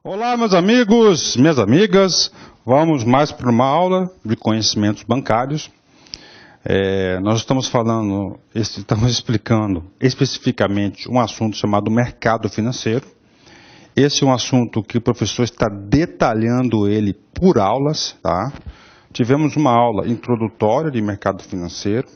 Olá, meus amigos, minhas amigas. Vamos mais para uma aula de conhecimentos bancários. Nós estamos explicando especificamente um assunto chamado mercado financeiro. Esse é um assunto que o professor está detalhando ele por aulas, tá? Tivemos uma aula introdutória de mercado financeiro.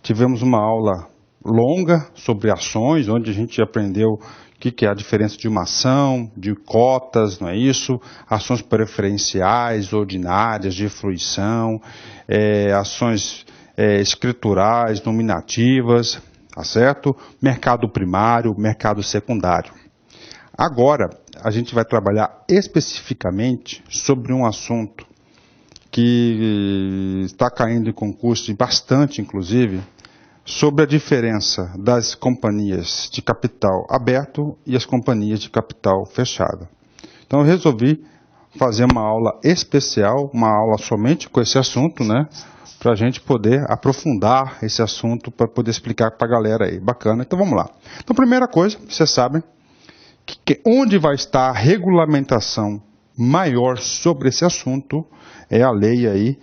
Tivemos uma aula longa sobre ações, onde a gente aprendeu o que é a diferença de uma ação, de cotas, não é isso? Ações preferenciais, ordinárias, de fruição, ações escriturais, nominativas, tá certo? Mercado primário, mercado secundário. Agora, a gente vai trabalhar especificamente sobre um assunto que está caindo em concurso, bastante inclusive, sobre a diferença das companhias de capital aberto e as companhias de capital fechado. Então eu resolvi fazer uma aula especial, uma aula somente com esse assunto, né? Para a gente poder aprofundar esse assunto, para poder explicar para a galera aí. Bacana, então vamos lá. Então, primeira coisa, vocês sabem, que onde vai estar a regulamentação maior sobre esse assunto é a lei aí,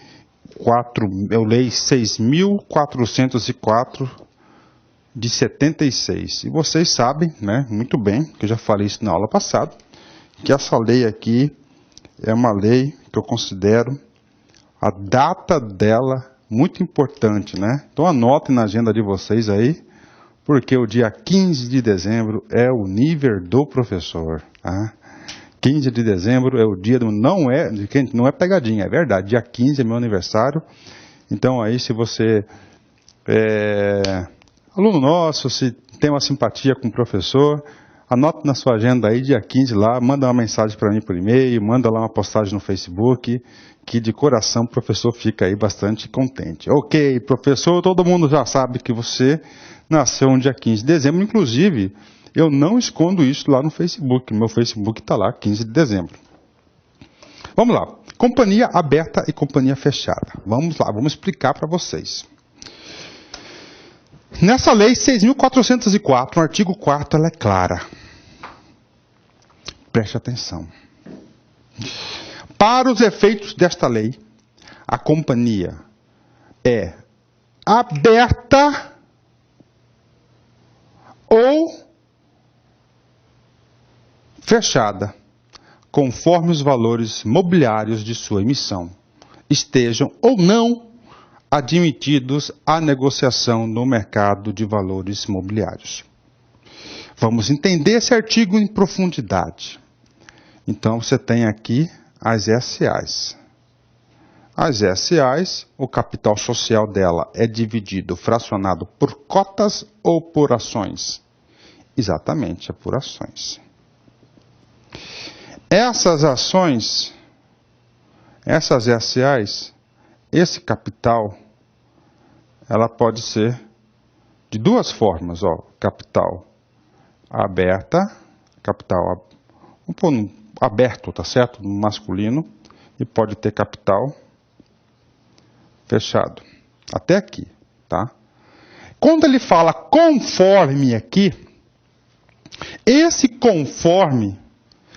lei 6.404 de 76. E vocês sabem, né, muito bem, que eu já falei isso na aula passada, que essa lei aqui é uma lei que eu considero a data dela muito importante, né? Então anotem na agenda de vocês aí, porque o dia 15 de dezembro é o nível do professor, tá? 15 de dezembro é o dia do... Não é pegadinha, é verdade. Dia 15 é meu aniversário. Então aí, se você é aluno nosso, se tem uma simpatia com o professor, anote na sua agenda aí, dia 15 lá, manda uma mensagem para mim por e-mail, manda lá uma postagem no Facebook, que de coração o professor fica aí bastante contente. Ok, professor, todo mundo já sabe que você nasceu no dia 15 de dezembro, inclusive... Eu não escondo isso lá no Facebook. Meu Facebook está lá, 15 de dezembro. Vamos lá. Companhia aberta e companhia fechada. Vamos lá, vamos explicar para vocês. Nessa lei 6.404, no artigo 4º, ela é clara. Preste atenção. Para os efeitos desta lei, a companhia é aberta ou fechada, conforme os valores mobiliários de sua emissão estejam ou não admitidos à negociação no mercado de valores mobiliários. Vamos entender esse artigo em profundidade. Então, você tem aqui as SAs. As SAs, o capital social dela é dividido, fracionado por cotas ou por ações? Exatamente, é por ações. Essas ações, essas SAs, esse capital, ela pode ser de duas formas, ó, capital aberta, capital aberto, tá certo? No masculino, e pode ter capital fechado. Até aqui, tá? Quando ele fala conforme aqui, esse conforme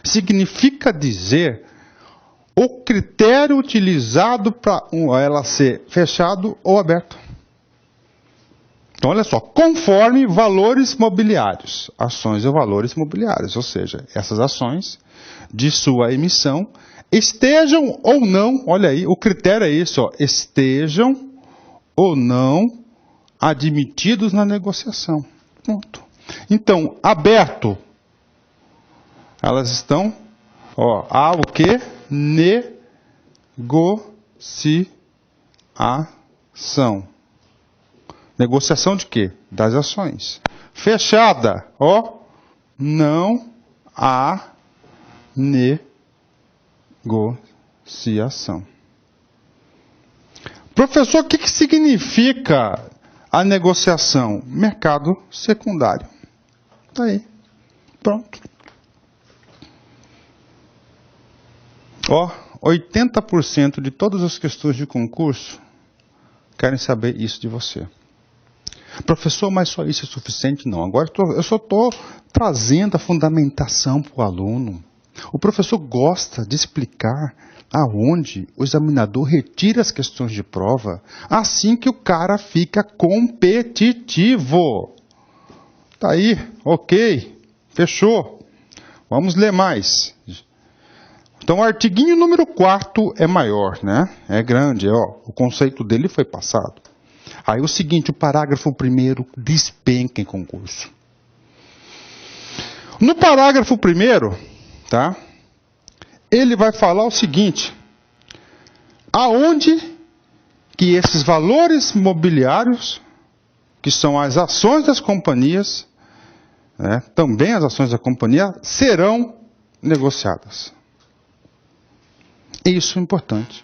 significa dizer o critério utilizado para ela ser fechado ou aberto. Então, olha só, conforme valores mobiliários, ações ou valores mobiliários, ou seja, essas ações de sua emissão estejam ou não, olha aí, o critério é isso, ó, estejam ou não admitidos na negociação. Ponto. Então, aberto, elas estão, ó, há o que? Negociação. Negociação de quê? Das ações. Fechada, ó, não há negociação. Professor, o que significa a negociação? Mercado secundário. Tá aí. Pronto. Ó, 80% de todas as questões de concurso querem saber isso de você. Professor, mas só isso é suficiente? Não. Agora eu só estou trazendo a fundamentação para o aluno. O professor gosta de explicar aonde o examinador retira as questões de prova, assim que o cara fica competitivo. Tá aí, ok, fechou. Vamos ler mais. Então, o artiguinho número 4 é maior, né? É grande, ó. O conceito dele foi passado. Aí o seguinte, o parágrafo 1º despenca em concurso. No parágrafo 1º, tá? Ele vai falar o seguinte: aonde que esses valores mobiliários, que são as ações das companhias, né, também as ações da companhia, serão negociadas. Isso é importante.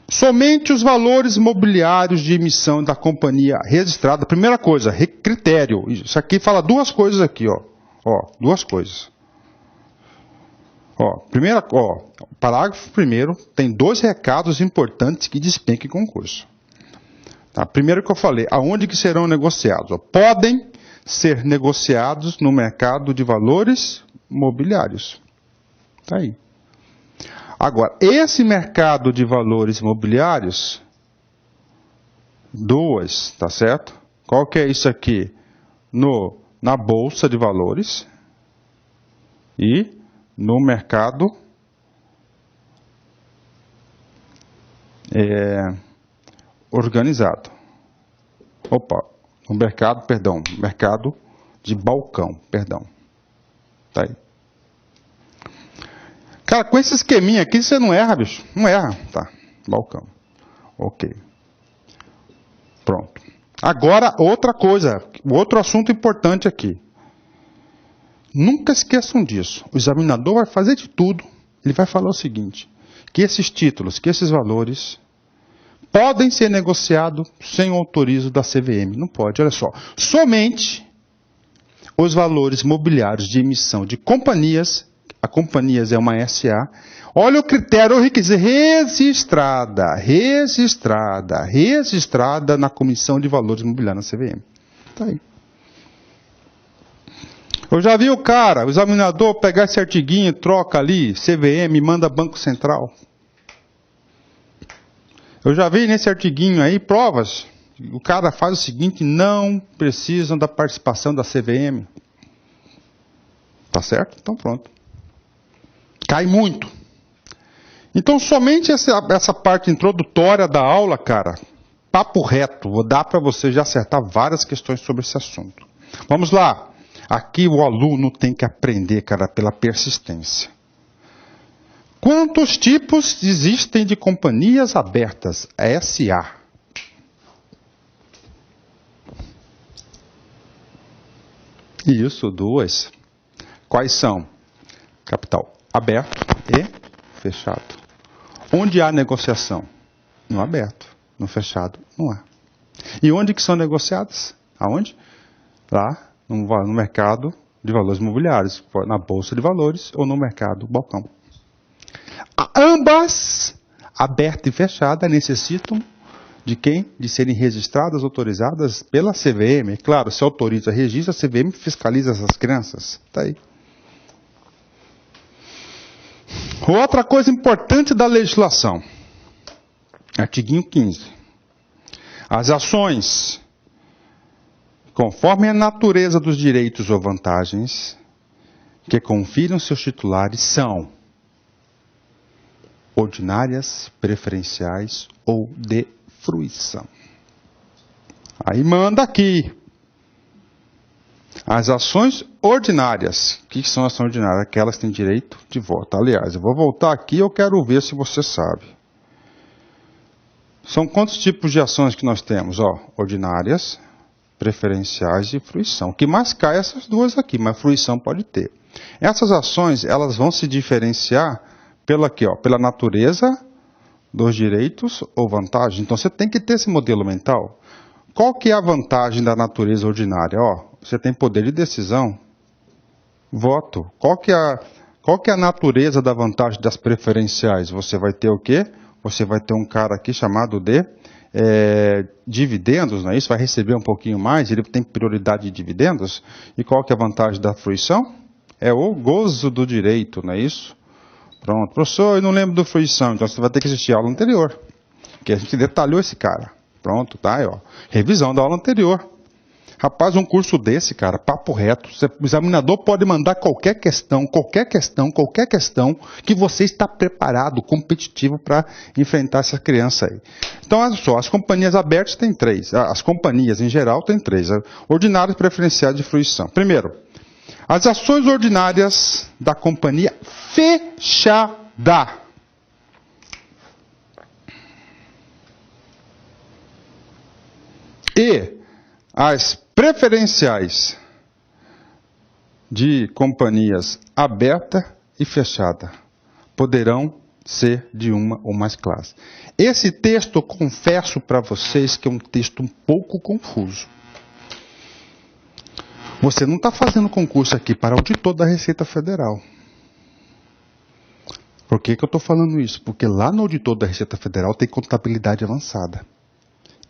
Somente os valores mobiliários de emissão da companhia registrada. Primeira coisa, critério. Isso aqui fala duas coisas aqui, ó. Ó, duas coisas. Ó, parágrafo 1º tem 2 recados importantes que despencam em concurso. Tá? Primeiro que eu falei, aonde que serão negociados? Ó, podem ser negociados no mercado de valores mobiliários. Tá aí. Agora, esse mercado de valores imobiliários, tá certo? Qual que é isso aqui? Na Bolsa de Valores e no mercado organizado. Mercado de balcão, Tá aí. Cara, com esse esqueminha aqui, você não erra, bicho. Não erra. Tá. Balcão. Ok. Pronto. Agora, outra coisa. Outro assunto importante aqui. Nunca esqueçam disso. O examinador vai fazer de tudo. Ele vai falar o seguinte: que esses títulos, que esses valores podem ser negociados sem o autorizo da CVM. Não pode, olha só. Somente os valores mobiliários de emissão de companhias. A companhias é uma SA. Olha o critério, registrada na Comissão de Valores Imobiliários na CVM. Tá aí. Eu já vi o examinador, pegar esse artiguinho, troca ali, CVM, manda Banco Central. Eu já vi nesse artiguinho aí provas. O cara faz o seguinte, não precisam da participação da CVM. Tá certo? Então pronto. Cai muito. Então, somente essa parte introdutória da aula, cara, papo reto, vou dar para você já acertar várias questões sobre esse assunto. Vamos lá. Aqui o aluno tem que aprender, cara, pela persistência. Quantos tipos existem de companhias abertas? SA. Isso, 2. Quais são? Capital aberto e fechado. Onde há negociação? No aberto. No fechado, não há. E onde que são negociadas? Aonde? Lá no mercado de valores imobiliários, na Bolsa de Valores ou no mercado balcão. Ambas, aberta e fechada, necessitam de quem? De serem registradas, autorizadas pela CVM. Claro, se autoriza, registra, a CVM fiscaliza essas crianças. Está aí. Outra coisa importante da legislação. Artiguinho 15. As ações, conforme a natureza dos direitos ou vantagens que confiram seus titulares, são ordinárias, preferenciais ou de fruição. Aí manda aqui. As ações ordinárias. O que são ações ordinárias? Aquelas que têm direito de voto. Aliás, eu vou voltar aqui e eu quero ver se você sabe. São quantos tipos de ações que nós temos? Ordinárias, preferenciais e fruição. O que mais cai é essas duas aqui, mas fruição pode ter. Essas ações, elas vão se diferenciar pela natureza dos direitos ou vantagens. Então, você tem que ter esse modelo mental. Qual que é a vantagem da natureza ordinária? Você tem poder de decisão, voto. Qual que é a natureza da vantagem das preferenciais? Você vai ter o quê? Você vai ter um cara aqui chamado de dividendos, não é isso? Vai receber um pouquinho mais, ele tem prioridade de dividendos. E qual que é a vantagem da fruição? É o gozo do direito, não é isso? Pronto. Professor, eu não lembro do fruição, então você vai ter que assistir a aula anterior. Que a gente detalhou esse cara. Pronto, tá aí, ó. Revisão da aula anterior. Rapaz, um curso desse, cara, papo reto. O examinador pode mandar qualquer questão que você está preparado, competitivo para enfrentar essa criança aí. Então, olha só, as companhias abertas tem 3. As companhias, em geral, tem 3. Ordinárias, preferenciais de fruição. Primeiro, as ações ordinárias da companhia fechada. E as preferenciais de companhias aberta e fechada poderão ser de uma ou mais classes. Esse texto, eu confesso para vocês que é um texto um pouco confuso. Você não está fazendo concurso aqui para auditor da Receita Federal. Por que eu estou falando isso? Porque lá no auditor da Receita Federal tem contabilidade avançada.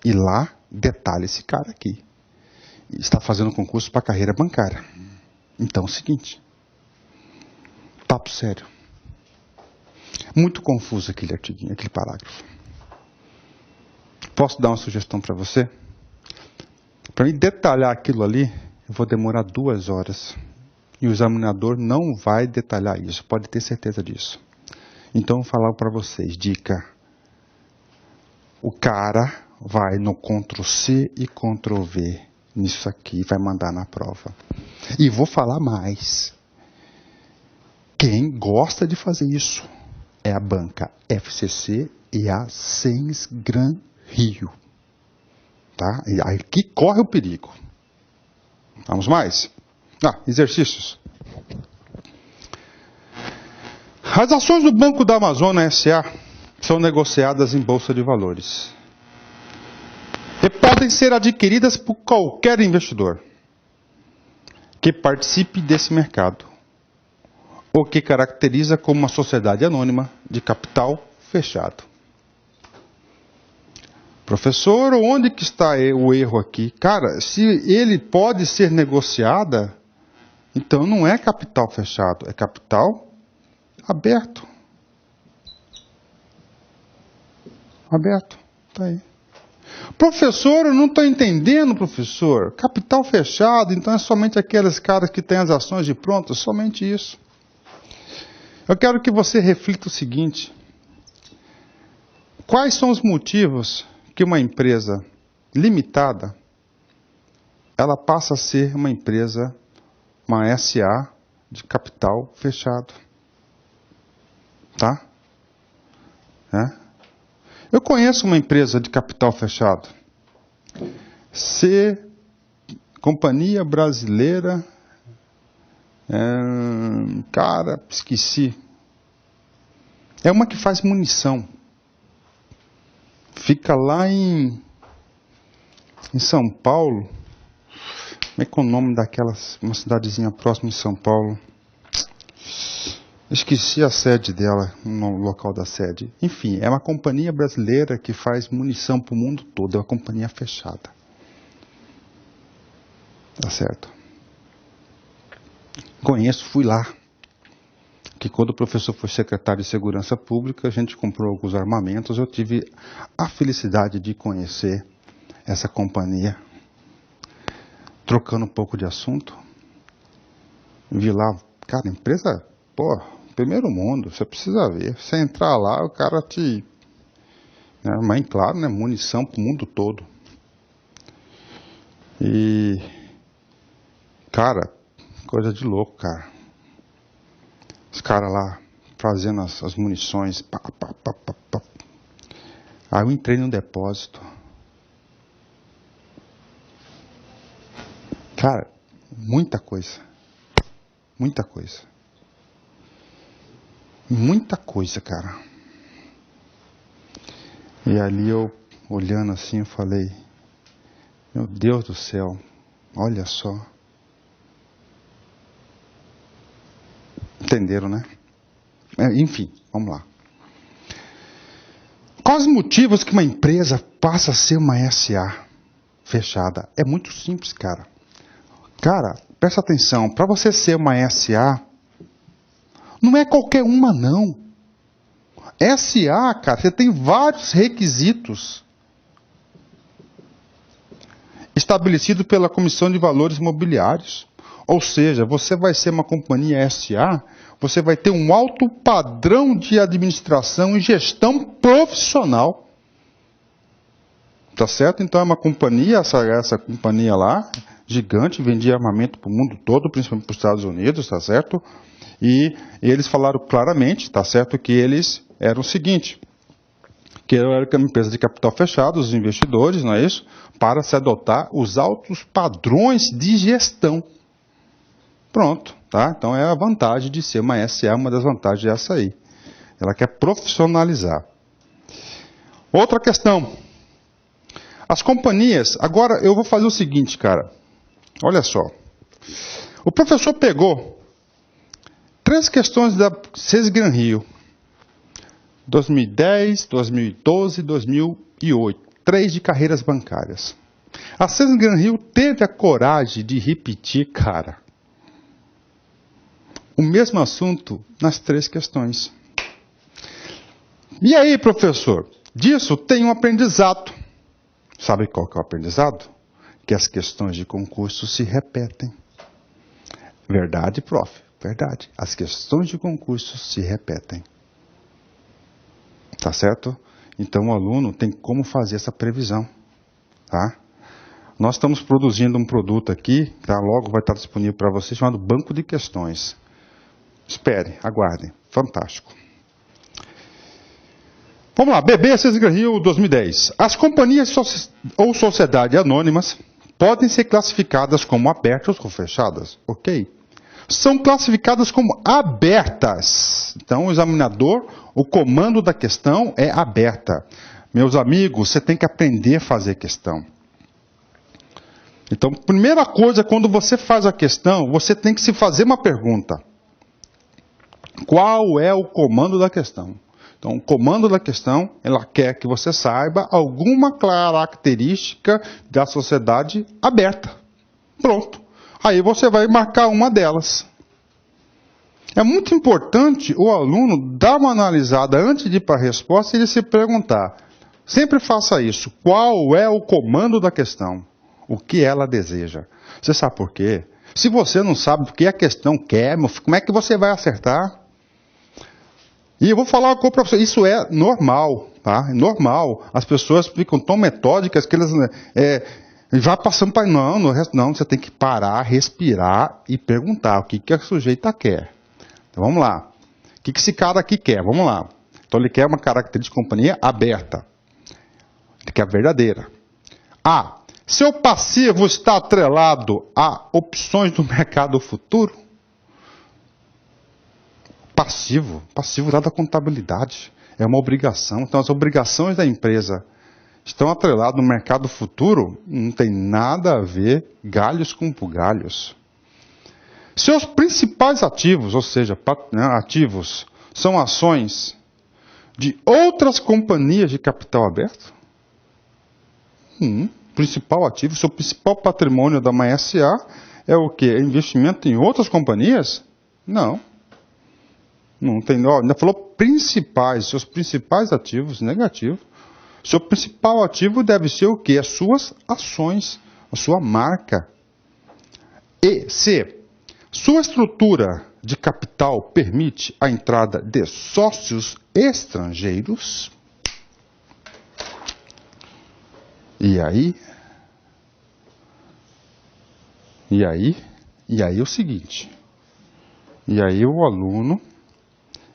E lá detalha esse cara aqui. Está fazendo concurso para carreira bancária. Então é o seguinte. Papo sério. Muito confuso aquele artiguinho, aquele parágrafo. Posso dar uma sugestão para você? Para me detalhar aquilo ali, eu vou demorar 2 horas. E o examinador não vai detalhar isso, pode ter certeza disso. Então, eu vou falar para vocês, dica. O cara vai no Ctrl+C e Ctrl+V nisso aqui, vai mandar na prova. E vou falar mais. Quem gosta de fazer isso é a banca FCC e a Sens Gran Rio. Tá? E aqui corre o perigo. Vamos mais? Exercícios. As ações do Banco da Amazônia S.A. são negociadas em Bolsa de Valores. E podem ser adquiridas por qualquer investidor que participe desse mercado, ou que caracteriza como uma sociedade anônima de capital fechado. Professor, onde que está o erro aqui? Cara, se ele pode ser negociada, então não é capital fechado, é capital aberto. Aberto, está aí. Professor, eu não estou entendendo, professor. Capital fechado, então é somente aqueles caras que têm as ações de pronto, somente isso. Eu quero que você reflita o seguinte. Quais são os motivos que uma empresa limitada, ela passa a ser uma empresa, uma SA de capital fechado? Tá? Eu conheço uma empresa de capital fechado. Companhia Brasileira. Cara, esqueci. É uma que faz munição. Fica lá em São Paulo. Como é que é o nome daquelas, uma cidadezinha próxima de São Paulo? Esqueci a sede dela, no local da sede. Enfim, é uma companhia brasileira que faz munição para o mundo todo. É uma companhia fechada. Tá certo? Conheço, fui lá. Que quando o professor foi secretário de Segurança Pública, a gente comprou alguns armamentos. Eu tive a felicidade de conhecer essa companhia. Trocando um pouco de assunto. Vi lá, cara, empresa, primeiro mundo, você precisa ver. Você entrar lá, o cara te... mas claro, né, munição para o mundo todo. E... cara, coisa de louco, cara. Os caras lá fazendo as munições. Aí eu entrei no depósito. Cara, muita coisa. Muita coisa. Muita coisa, cara. E ali eu, olhando assim, eu falei, meu Deus do céu, olha só. Entenderam, né? Enfim, vamos lá. Quais os motivos que uma empresa passa a ser uma SA fechada? É muito simples, cara. Cara, presta atenção, para você ser uma SA, não é qualquer uma não. SA, cara, você tem vários requisitos estabelecidos pela Comissão de Valores Mobiliários. Ou seja, você vai ser uma companhia SA, você vai ter um alto padrão de administração e gestão profissional. Tá certo? Então é uma companhia, essa companhia lá, gigante, vendia armamento para o mundo todo, principalmente para os Estados Unidos, tá certo? E eles falaram claramente, tá certo, que eles eram o seguinte, que era uma empresa de capital fechado, os investidores, não é isso? Para se adotar os altos padrões de gestão. Pronto, tá? Então é a vantagem de ser uma SA, uma das vantagens é essa aí. Ela quer profissionalizar. Outra questão. As companhias, agora eu vou fazer o seguinte, cara. Olha só. O professor pegou 3 questões da CES Gran Rio. 2010, 2012, 2008. 3 de carreiras bancárias. A CES Gran Rio teve a coragem de repetir, cara, o mesmo assunto nas 3 questões. E aí, professor? Disso tem um aprendizado. Sabe qual que é o aprendizado? Que as questões de concurso se repetem. Verdade, prof. Verdade. As questões de concurso se repetem. Tá certo? Então o aluno tem como fazer essa previsão. Tá? Nós estamos produzindo um produto aqui, tá? Logo vai estar disponível para você, chamado Banco de Questões. Espere, aguardem. Fantástico. Vamos lá, BB CES Gran Rio 2010. As companhias ou sociedades anônimas podem ser classificadas como abertas ou fechadas. Ok? São classificadas como abertas. Então, o examinador, o comando da questão é aberta. Meus amigos, você tem que aprender a fazer questão. Então, primeira coisa, quando você faz a questão, você tem que se fazer uma pergunta. Qual é o comando da questão? Então, o comando da questão, ela quer que você saiba alguma característica da sociedade aberta. Pronto. Aí você vai marcar uma delas. É muito importante o aluno dar uma analisada antes de ir para a resposta e ele se perguntar. Sempre faça isso. Qual é o comando da questão? O que ela deseja? Você sabe por quê? Se você não sabe o que a questão quer, como é que você vai acertar? E eu vou falar com o professor, isso é normal, tá? É normal. As pessoas ficam tão metódicas que elas vai passando para... Não, você tem que parar, respirar e perguntar o que a sujeita quer. Então, vamos lá. O que esse cara aqui quer? Vamos lá. Então, ele quer uma característica de companhia aberta. Ele quer verdadeira. A. Seu passivo está atrelado a opções do mercado futuro? Passivo lá da contabilidade. É uma obrigação. Então, as obrigações da empresa estão atreladas no mercado futuro? Não tem nada a ver galhos com bugalhos. Seus principais ativos, ou seja, ativos, são ações de outras companhias de capital aberto? Principal ativo, seu principal patrimônio da uma SA é o quê? Investimento em outras companhias? Não. Não tem, ainda falou principais, seus principais ativos, negativo. Seu principal ativo deve ser o quê? As suas ações, a sua marca. E se sua estrutura de capital permite a entrada de sócios estrangeiros, e aí é o seguinte, e aí o aluno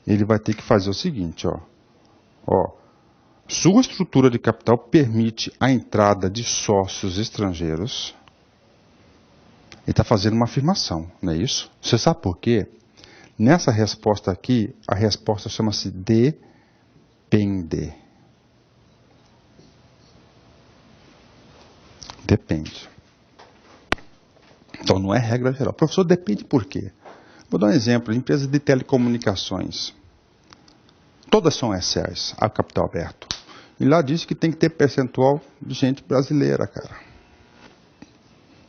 ele vai ter que fazer o seguinte, sua estrutura de capital permite a entrada de sócios estrangeiros. Ele está fazendo uma afirmação, não é isso? Você sabe por quê? Nessa resposta aqui, a resposta chama-se depende. Depende. Então não é regra geral. Professor, depende por quê? Vou dar um exemplo. Empresas de telecomunicações. Todas são SAs, a capital aberto. E lá diz que tem que ter percentual de gente brasileira, cara.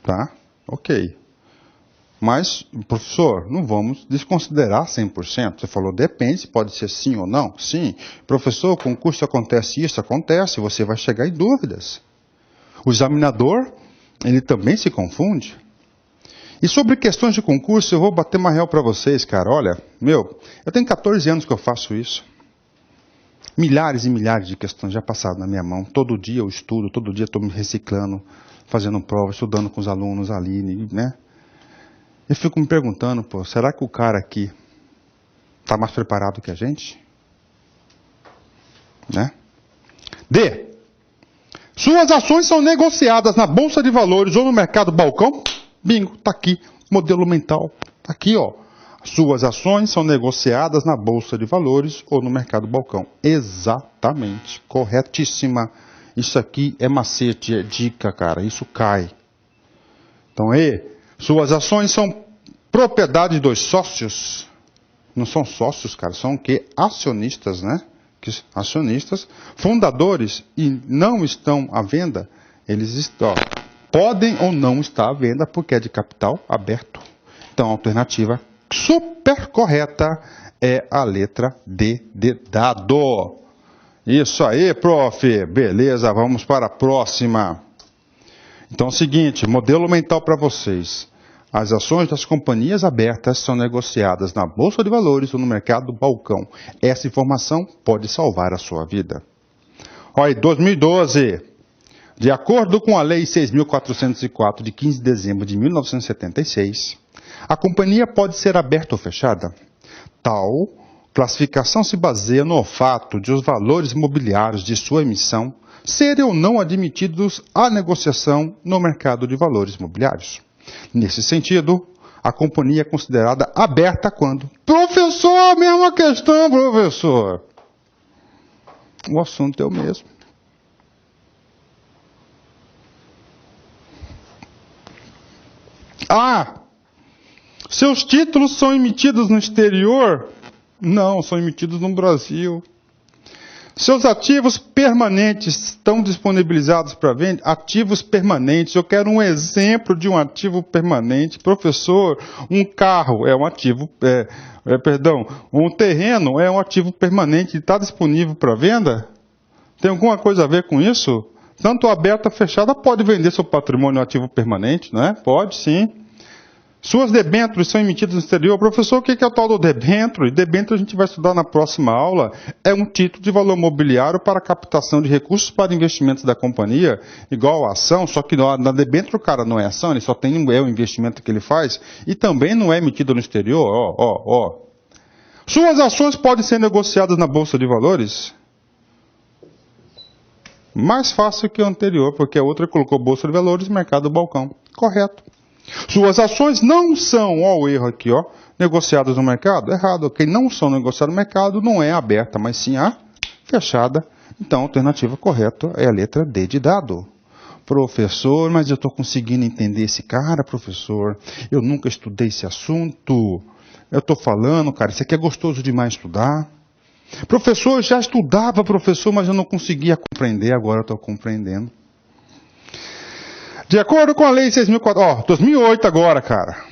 Tá? Ok. Mas, professor, não vamos desconsiderar 100%. Você falou, depende, pode ser sim ou não. Sim. Professor, com concurso acontece isso? Acontece, você vai chegar em dúvidas. O examinador, ele também se confunde. E sobre questões de concurso, eu vou bater uma real para vocês, cara. Olha, eu tenho 14 anos que eu faço isso. Milhares e milhares de questões já passaram na minha mão. Todo dia eu estudo, todo dia estou me reciclando, fazendo prova, estudando com os alunos ali, né? Eu fico me perguntando, pô, será que o cara aqui está mais preparado que a gente? Né? D. Suas ações são negociadas na Bolsa de Valores ou no mercado balcão? Bingo, tá aqui, modelo mental. Tá aqui, ó. Suas ações são negociadas na Bolsa de Valores ou no mercado balcão. Exatamente, corretíssima. Isso aqui é macete, é dica, cara, isso cai. Então, suas ações são propriedade dos sócios. Não são sócios, cara, são o quê? Acionistas, né? Acionistas, fundadores e não estão à venda. Eles estão, podem ou não estar à venda porque é de capital aberto. Então, a alternativa super correta é a letra D de dado. Isso aí, prof. Beleza, vamos para a próxima. Então é o seguinte, modelo mental para vocês. As ações das companhias abertas são negociadas na Bolsa de Valores ou no mercado balcão. Essa informação pode salvar a sua vida. Olha, 2012, de acordo com a Lei 6.404, de 15 de dezembro de 1976, a companhia pode ser aberta ou fechada. Tal classificação se baseia no fato de os valores imobiliários de sua emissão serem ou não admitidos à negociação no mercado de valores imobiliários. Nesse sentido, a companhia é considerada aberta quando... Professor, mesma questão, professor. O assunto é o mesmo. Seus títulos são emitidos no exterior? Não, são emitidos no Brasil. Seus ativos permanentes estão disponibilizados para venda? Ativos permanentes. Eu quero um exemplo de um ativo permanente. Professor, um carro é um ativo, um terreno é um ativo permanente. Está disponível para venda? Tem alguma coisa a ver com isso? Tanto aberta ou fechada pode vender seu patrimônio ativo permanente, não é? Pode, sim. Suas debêntures são emitidas no exterior. Professor, o que é o tal do debênture? Debênture a gente vai estudar na próxima aula. É um título de valor mobiliário para captação de recursos para investimentos da companhia, igual a ação, só que na debênture o cara não é ação, ele só tem o investimento que ele faz e também não é emitido no exterior. Suas ações podem ser negociadas na Bolsa de Valores? Mais fácil que o anterior, porque a outra colocou Bolsa de Valores e mercado balcão. Correto. Suas ações não são, ó o erro aqui, ó, negociadas no mercado? Errado, ok? Não são negociadas no mercado, não é aberta, mas sim a fechada. Então, a alternativa correta é a letra D de dado. Professor, mas eu estou conseguindo entender esse cara, professor. Eu nunca estudei esse assunto. Eu estou falando, cara, isso aqui é gostoso demais estudar. Professor, eu já estudava, professor, mas eu não conseguia compreender, agora eu estou compreendendo. De acordo com a Lei 6.400, 2008 agora, cara.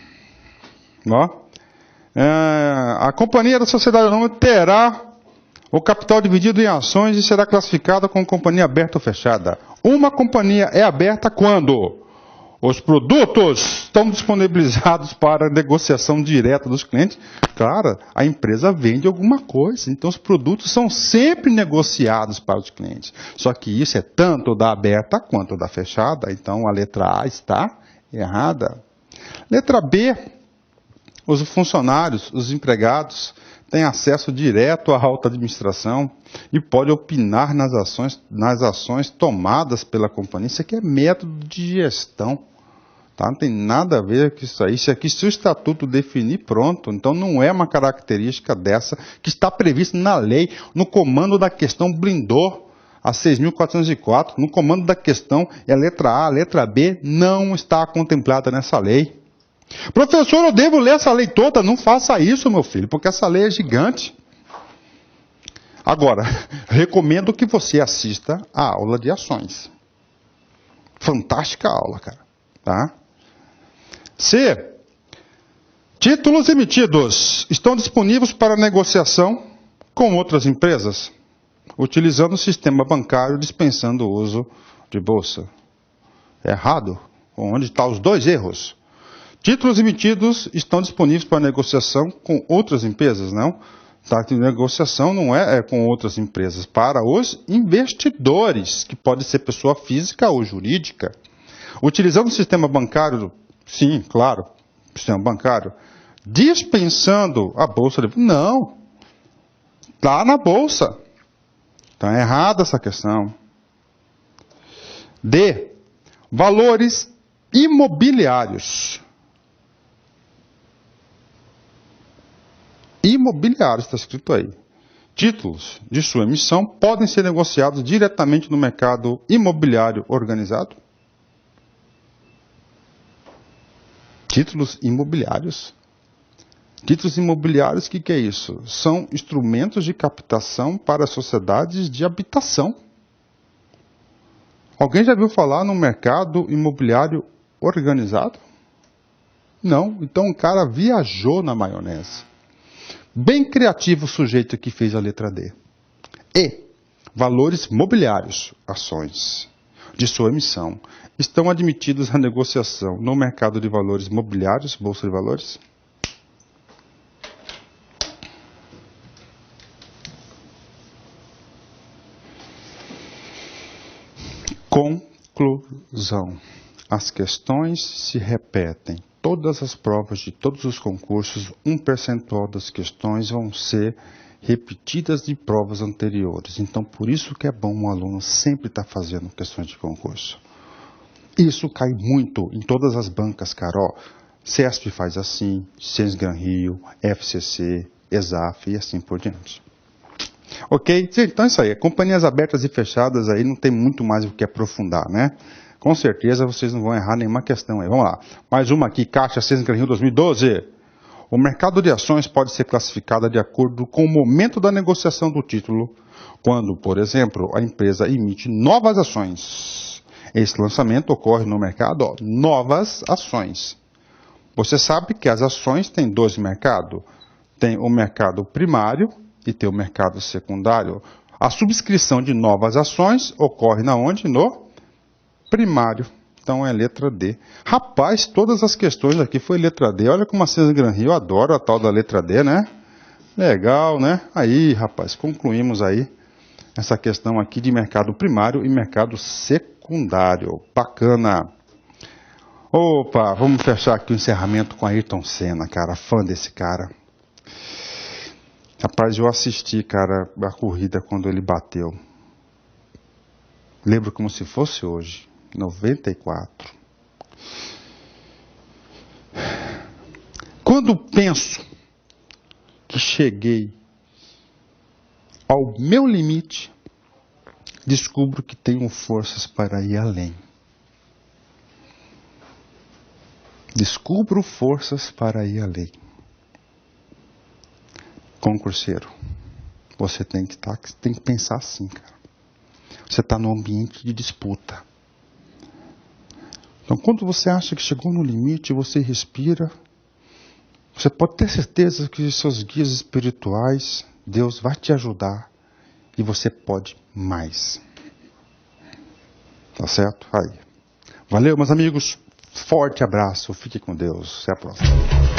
A companhia da sociedade anônima terá o capital dividido em ações e será classificada como companhia aberta ou fechada. Uma companhia é aberta quando os produtos estão disponibilizados para negociação direta dos clientes. Claro, a empresa vende alguma coisa, então os produtos são sempre negociados para os clientes. Só que isso é tanto da aberta quanto da fechada, então a letra A está errada. Letra B, os funcionários, os empregados, têm acesso direto à alta administração e pode opinar nas ações tomadas pela companhia. Isso aqui é método de gestão. Tá? Não tem nada a ver com isso aí. Isso aqui, se o estatuto definir, pronto. Então não é uma característica dessa que está prevista na lei, no comando da questão blindou a 6.404. No comando da questão é a letra A, a letra B não está contemplada nessa lei. Professor, eu devo ler essa lei toda? Não faça isso, meu filho, porque essa lei é gigante. Agora, recomendo que você assista a aula de ações. Fantástica aula, cara. Tá? C. Títulos emitidos estão disponíveis para negociação com outras empresas, utilizando o sistema bancário dispensando o uso de bolsa. Errado? Onde estão os dois erros? Títulos emitidos estão disponíveis para negociação com outras empresas, não? Tá, negociação não é com outras empresas, para os investidores, que pode ser pessoa física ou jurídica. Utilizando o sistema bancário, sim, claro, sistema bancário, dispensando a bolsa de... Não, está na bolsa. Está errada essa questão. D. Valores imobiliários. Imobiliários, está escrito aí. Títulos de sua emissão podem ser negociados diretamente no mercado imobiliário organizado. Títulos imobiliários. Títulos imobiliários, o que é isso? São instrumentos de captação para sociedades de habitação. Alguém já viu falar no mercado imobiliário organizado? Não. Então o cara viajou na maionese. Bem criativo o sujeito que fez a letra D. E. Valores mobiliários, ações, de sua emissão, estão admitidos à negociação no mercado de valores mobiliários, bolsa de valores? Conclusão. As questões se repetem. Todas as provas de todos os concursos, um percentual das questões vão ser repetidas de provas anteriores. Então, por isso que é bom um aluno sempre estar fazendo questões de concurso. Isso cai muito em todas as bancas, cara. Ó, CESP faz assim, Ciências Gran Rio, FCC, ESAF e assim por diante. Ok? Então é isso aí. Companhias abertas e fechadas aí não tem muito mais o que aprofundar, né? Com certeza vocês não vão errar nenhuma questão aí. Vamos lá. Mais uma aqui, Caixa Ciências Gran Rio 2012. O mercado de ações pode ser classificado de acordo com o momento da negociação do título, quando, por exemplo, a empresa emite novas ações. Esse lançamento ocorre no mercado, ó, novas ações. Você sabe que as ações têm dois mercados. Tem o mercado primário e tem o mercado secundário. A subscrição de novas ações ocorre na onde? No primário. Então é letra D. Rapaz, todas as questões aqui foi letra D. Olha como a Ciências Gran Rio adora a tal da letra D, né? Legal, né? Aí, rapaz, concluímos aí essa questão aqui de mercado primário e mercado secundário. Bacana. Opa, vamos fechar aqui o encerramento com Ayrton Senna, cara. Fã desse cara. Rapaz, eu assisti, cara, a corrida quando ele bateu. Lembro como se fosse hoje. 94. Quando penso que cheguei ao meu limite, descubro que tenho forças para ir além. Descubro forças para ir além. Concurseiro, você tem que pensar assim, cara. Você está num ambiente de disputa. Então, quando você acha que chegou no limite, você respira. Você pode ter certeza que seus guias espirituais, Deus vai te ajudar. E você pode mais. Tá certo? Aí. Valeu, meus amigos. Forte abraço. Fique com Deus. Até a próxima.